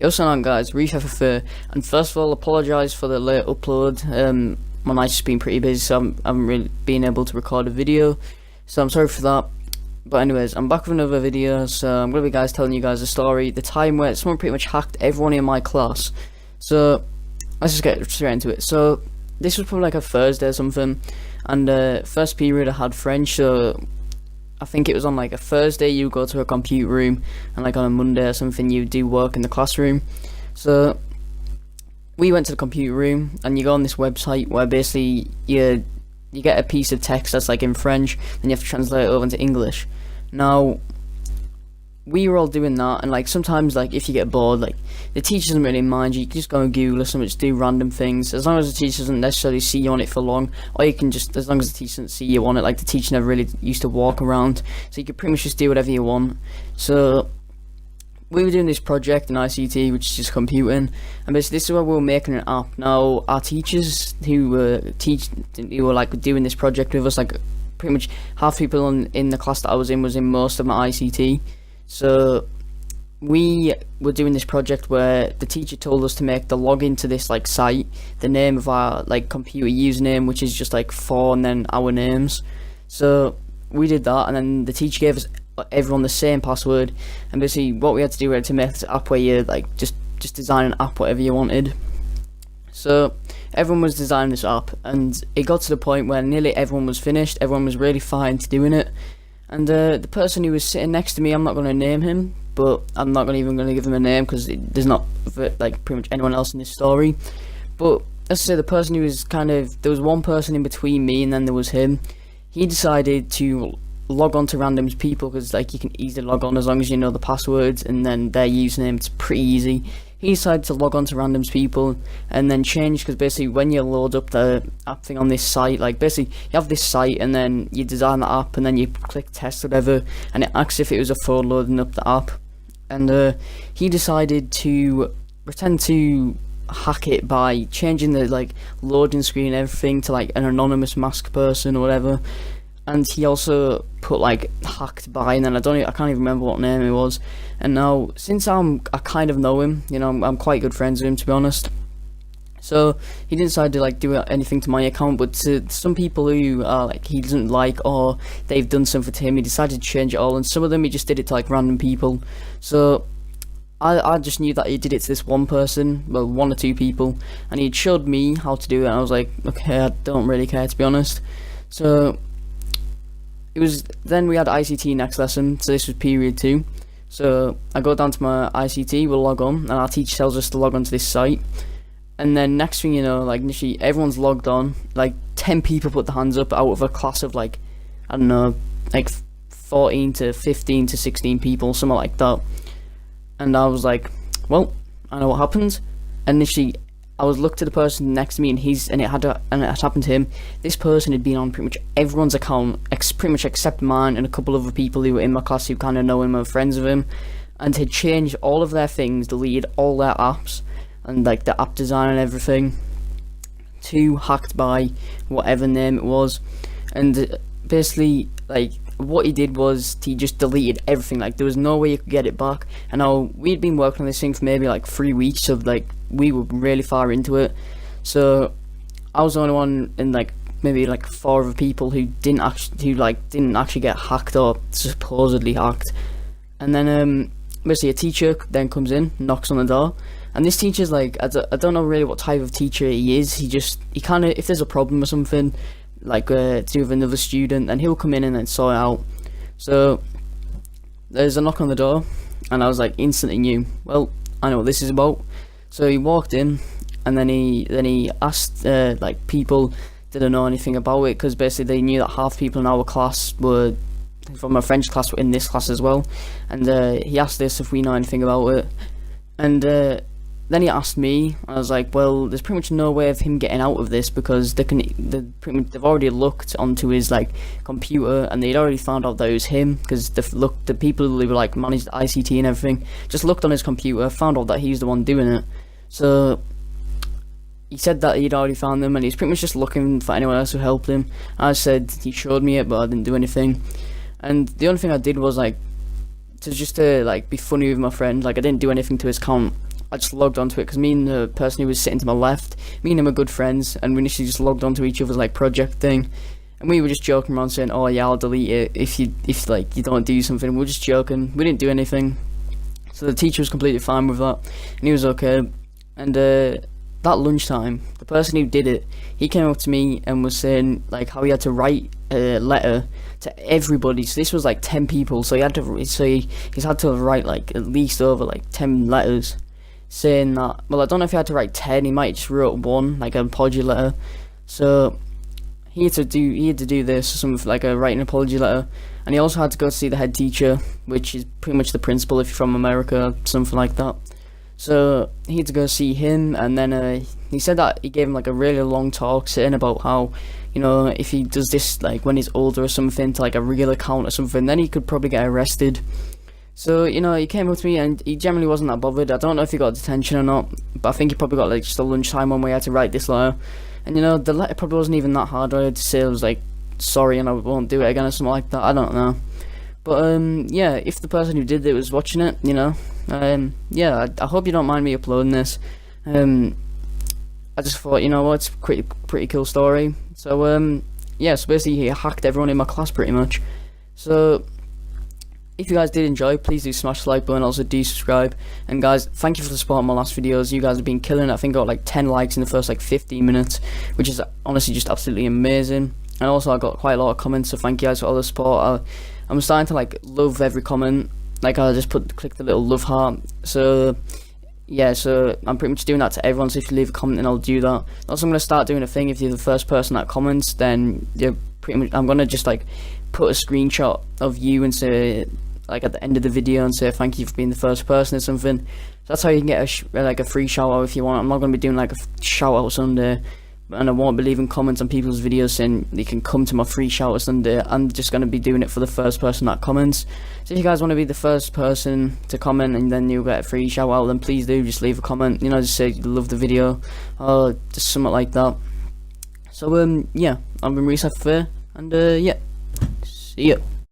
Yo, what's going on, guys? Reef FFA, and first of all, apologise for the late upload. My night's just been pretty busy, so I haven't really been able to record a video, so I'm sorry for that. But anyways, I'm back with another video, so I'm going to be telling you guys a story, the time where someone pretty much hacked everyone in my class. So, let's just get straight into it. So, this was probably like a Thursday or something, and first period I had French, so I think it was on like a Thursday you go to a computer room, and like on a Monday or something you do work in the classroom. So we went to the computer room, and you go on this website where basically you get a piece of text that's like in French, then you have to translate it over into English. Now we were all doing that, and like sometimes like if you get bored, like the teacher doesn't really mind you can just go and Google or something, just do random things, as long as the teacher doesn't necessarily see you on it for long, or you can just, as long as the teacher doesn't see you on it, like the teacher never really used to walk around, so you could pretty much just do whatever you want. So we were doing this project in ICT, which is just computing, and basically this is where we were making an app. Now our teachers who were like doing this project with us, like pretty much half people in the class that I was in most of my ICT. So we were doing this project where the teacher told us to make the login to this like site, the name of our like computer username, which is just like 4 and then our names. So we did that, and then the teacher gave us everyone the same password, and basically what we had to do was to make this app where you like just design an app whatever you wanted. So everyone was designing this app, and it got to the point where nearly everyone was finished, everyone was really fine to doing it. And the person who was sitting next to me, I'm not going to name him, but I'm not even going to give him a name because there's not like pretty much anyone else in this story. But let's say the person who was there was one person in between me and then there was him. He decided to log on to random people, because like you can easily log on as long as you know the passwords and then their username. It's pretty easy. He decided to log on to random people and then change, because basically when you load up the app thing on this site, like basically you have this site and then you design the app and then you click test whatever, and it acts if it was a phone loading up the app. And he decided to pretend to hack it by changing the like loading screen and everything to like an anonymous mask person or whatever. And he also put like hacked by, and then I can't even remember what name it was. And now since I kind of know him, you know, I'm quite good friends with him, to be honest. So he didn't decide to like do anything to my account, but to some people who like he doesn't like, or they've done something to him, he decided to change it all. And some of them he just did it to like random people. So I just knew that he did it to this one person, well, 1 or 2 people, and he showed me how to do it, and I was like, okay, I don't really care, to be honest. So then we had ICT next lesson, so this was period 2. So I go down to my ICT, we'll log on, and our teacher tells us to log on to this site. And then next thing you know, like initially everyone's logged on, like 10 people put their hands up out of a class of like, I don't know, like 14 to 15 to 16 people, something like that. And I was like, well, I know what happened. And initially I was looked at the person next to me, and it had happened to him. This person had been on pretty much everyone's account, pretty much except mine and a couple of other people who were in my class who kind of know him, were friends of him, and had changed all of their things, deleted all their apps and like the app design and everything, to hacked by whatever name it was. And basically like what he did was he just deleted everything. Like there was no way you could get it back. And now we'd been working on this thing for maybe like 3 weeks, so like we were really far into it. So I was the only one in like maybe like 4 other people who didn't actually get hacked or supposedly hacked. And then basically a teacher then comes in, knocks on the door, and this teacher's like, I don't know really what type of teacher he is. He kind of, if there's a problem or something like to do with another student, then he'll come in and then sort it out. So there's a knock on the door, and I was like instantly knew, well, I know what this is about. So he walked in, and then he asked like people didn't know anything about it, because basically they knew that half people in our class were from a French class were in this class as well. And he asked us if we know anything about it, and then he asked me, and I was like, well, there's pretty much no way of him getting out of this, because they've already looked onto his like computer, and they'd already found out that it was him, because the people who were like managed the ICT and everything just looked on his computer, found out that he's the one doing it. So he said that he'd already found them, and he's pretty much just looking for anyone else who helped him. I said he showed me it, but I didn't do anything. And the only thing I did was like to like be funny with my friend. Like I didn't do anything to his account. I just logged onto it because me and the person who was sitting to my left, me and him are good friends, and we initially just logged onto each other's like project thing, and we were just joking around saying, "Oh yeah, I'll delete it if like you don't do something." We were just joking. We didn't do anything, so the teacher was completely fine with that, and he was okay. And that lunchtime, the person who did it, he came up to me and was saying like how he had to write a letter to everybody. So this was like 10 people, so he's had to write like at least over like 10 letters saying that, well, I don't know if he had to write 10, he might just wrote one, like an apology letter. So he had to do this, something like a write an apology letter, and he also had to go see the head teacher, which is pretty much the principal if you're from America, something like that. So he had to go see him, and then he said that he gave him like a really long talk saying about how, you know, if he does this like when he's older or something to like a real account or something, then he could probably get arrested. So, you know, he came up to me and he generally wasn't that bothered. I don't know if he got detention or not, but I think he probably got like just a lunchtime one where he had to write this letter. And you know, the letter probably wasn't even that hard. I had to say it was like, sorry and I won't do it again or something like that. I don't know. But yeah, if the person who did it was watching it, you know, yeah, I hope you don't mind me uploading this. I just thought, you know what, it's a pretty cool story. So yeah, so basically he hacked everyone in my class pretty much. So if you guys did enjoy, please do smash the like button, also do subscribe. And guys, thank you for the support on my last videos. You guys have been killing it. I think I got like 10 likes in the first like 15 minutes, which is honestly just absolutely amazing. And also I got quite a lot of comments, so thank you guys for all the support. I'm starting to like love every comment. Like I just click the little love heart. So yeah, so I'm pretty much doing that to everyone. So if you leave a comment, then I'll do that. Also, I'm gonna start doing a thing. If you're the first person that comments, then you're pretty much, I'm gonna just like put a screenshot of you and say like at the end of the video and say thank you for being the first person or something. So that's how you can get like a free shout out if you want. I'm not gonna be doing like a shout out Sunday, and I won't be leaving comments on people's videos saying you can come to my free shout out Sunday. I'm just gonna be doing it for the first person that comments. So if you guys want to be the first person to comment and then you'll get a free shout out, then please do just leave a comment. You know, just say you love the video or just something like that. So yeah, I've been Reese Fair, and yeah, see ya.